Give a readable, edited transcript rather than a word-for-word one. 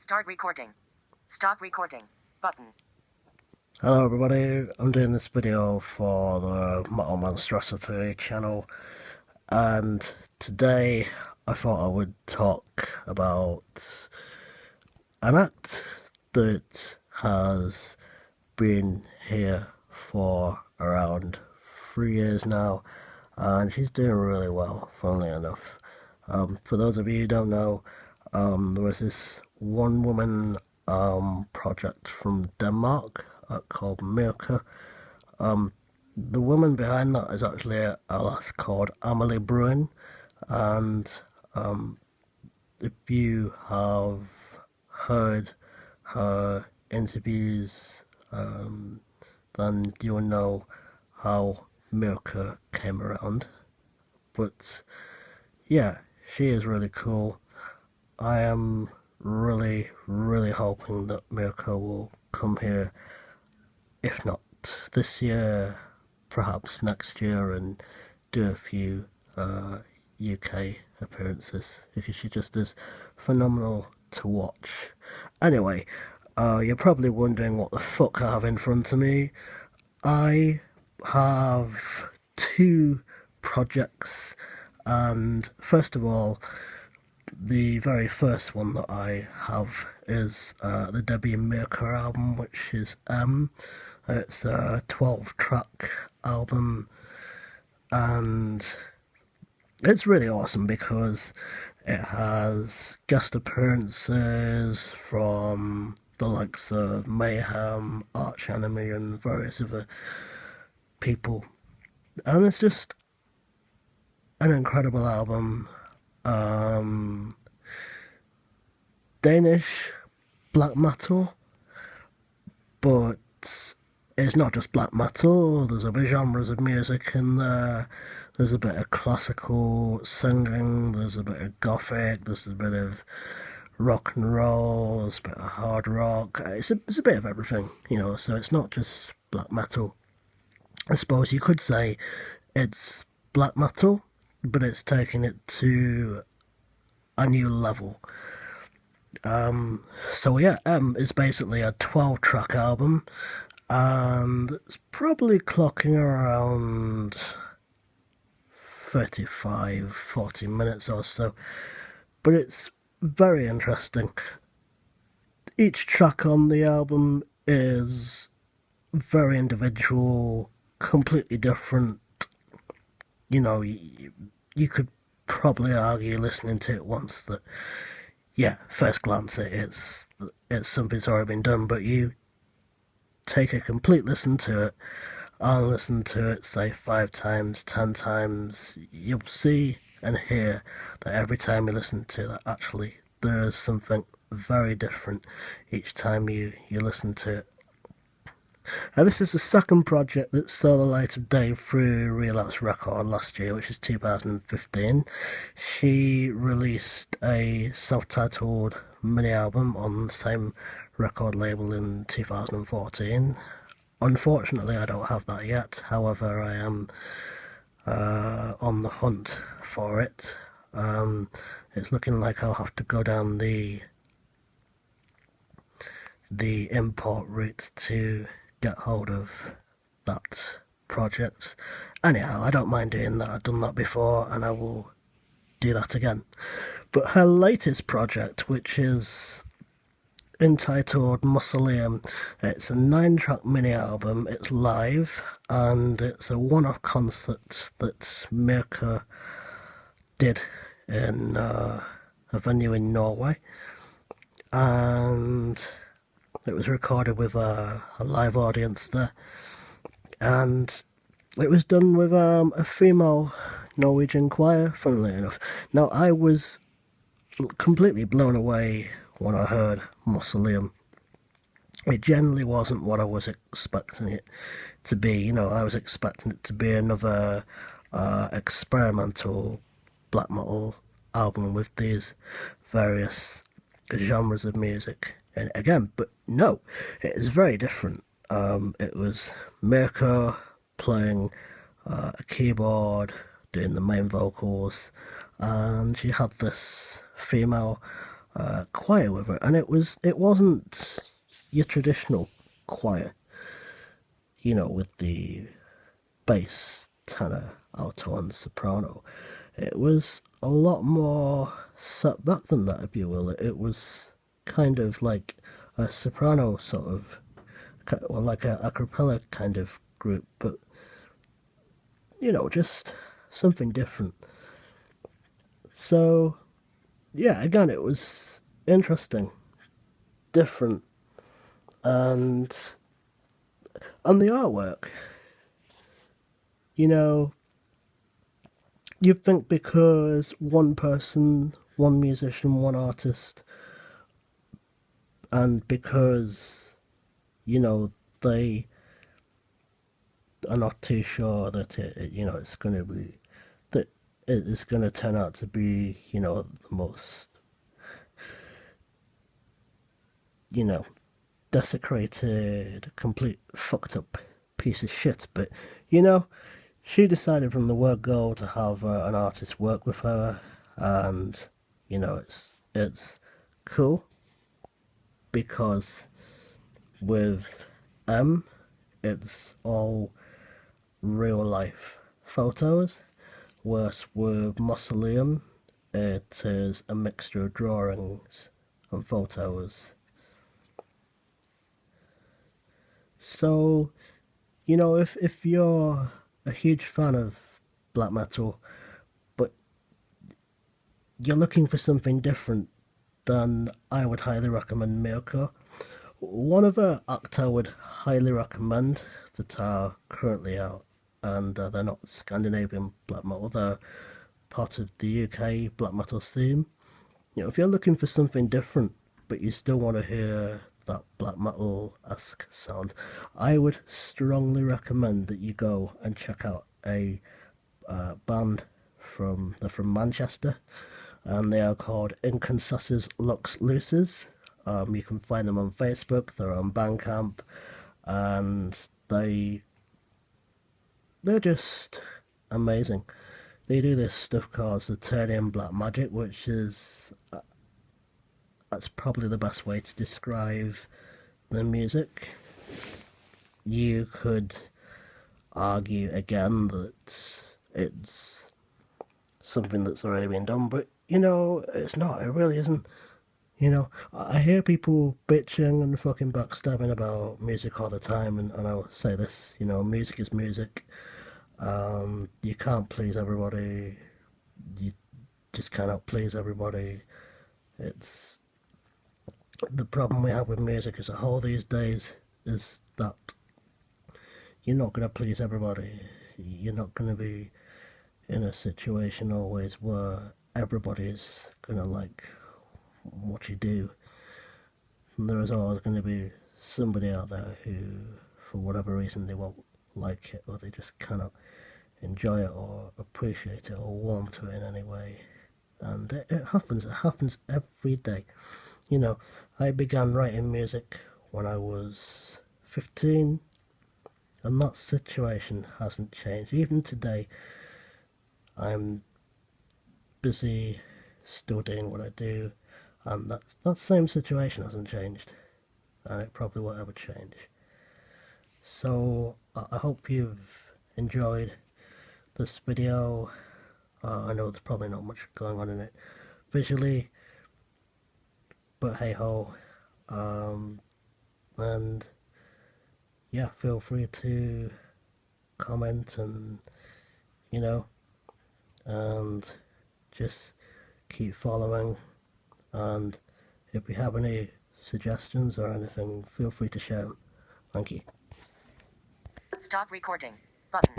Start recording. Stop recording. Button. Hello everybody, I'm doing this video for the Metal Monstrosity channel, and today I thought I would talk about an act that has been here for around 3 years now, and she's doing really well, funnily enough. For those of you who don't know, there was this one woman project from Denmark called Mirka. The woman behind that is actually a lass called Amelie Bruin, and if you have heard her interviews, then you will know how Mirka came around. But yeah, she is really cool. I am really hoping that Mirka will come here, if not this year, perhaps next year, and do a few UK appearances, because she just is phenomenal to watch. Anyway, you're probably wondering what the fuck I have in front of me. I have two projects, and first of all, the very first one that I have is the Debbie Mirka album, which is M. It's a 12-track album, and it's really awesome because it has guest appearances from the likes of Mayhem, Arch Enemy, and various other people, and it's just an incredible album. Danish black metal, but it's not just black metal. There's other genres of music in there. There's a bit of classical singing, there's a bit of gothic, there's a bit of rock and roll, there's a bit of hard rock. It's a bit of everything, you know, so it's not just black metal. I suppose you could say it's black metal, but it's taking it to a new level. So yeah, it's basically a 12-track album, and it's probably clocking around 35-40 minutes or so, but it's very interesting. Each track on the album is very individual, completely different. You know, you could probably argue listening to it once that, yeah, first glance it's something's already been done, but you take a complete listen to it, and listen to it, say 5 times, 10 times, you'll see and hear that every time you listen to that, actually, there is something very different each time you listen to it. This is the second project that saw the light of day through Relapse Record last year, which is 2015. She released a self-titled mini-album on the same record label in 2014. Unfortunately, I don't have that yet. However, I am on the hunt for it. It's looking like I'll have to go down the import route to get hold of that project. Anyhow, I don't mind doing that. I've done that before, and I will do that again. But her latest project, which is entitled Mausoleum, it's a 9-track mini-album. It's live, and it's a one-off concert that Mirka did in a venue in Norway, and it was recorded with a live audience there, and it was done with a female Norwegian choir, funnily enough. Now, I was completely blown away when I heard Mausoleum. It generally wasn't what I was expecting it to be. You know, I was expecting it to be another experimental black metal album with these various genres of music. And again, but no, it is very different. It was Mirka playing a keyboard, doing the main vocals, and she had this female choir with it, and it wasn't your traditional choir, with the bass, tenor, alto, and soprano. It was a lot more set back than that, if you will. It was kind of like a soprano sort of, or like a cappella kind of group, but just something different. So, yeah, again, it was interesting, different, and the artwork, you know, you'd think because one person, one musician, one artist, and because, they are not too sure that it's going to be, that it is going to turn out to be, the most, you know, desecrated, complete fucked up piece of shit. But, you know, she decided from the word go to have an artist work with her, and, it's cool because with M, it's all real life photos, whereas with Mausoleum, it is a mixture of drawings and photos. So, if you're a huge fan of black metal, but you're looking for something different, then I would highly recommend Mirko. One other act I would highly recommend that are currently out, and they're not Scandinavian black metal, they're part of the UK black metal scene. If you're looking for something different, but you still want to hear that black metal-esque sound, I would strongly recommend that you go and check out a band they're from Manchester, and they are called Inconsensus Lux Lucis. You can find them on Facebook. They're on Bandcamp, and they're just amazing. They do this stuff called Saturnian Black Magic, which is that's probably the best way to describe the music. You could argue again that it's something that's already been done, but it's not. It really isn't. I hear people bitching and fucking backstabbing about music all the time, and I'll say this, music is music. You can't please everybody. You just cannot please everybody. It's the problem we have with music as a whole these days is that you're not going to please everybody. You're not going to be in a situation always where everybody's going to like what you do. And there is always going to be somebody out there who, for whatever reason, they won't like it, or they just cannot enjoy it or appreciate it or warm to it in any way. And it happens every day. I began writing music when I was 15, and that situation hasn't changed. Even today, I'm busy still doing what I do, and that same situation hasn't changed, and it probably won't ever change. So I hope you've enjoyed this video. I know there's probably not much going on in it visually, but hey ho. And yeah, feel free to comment and and just keep following. And if you have any suggestions or anything, feel free to share them. Thank you. Stop recording. Button.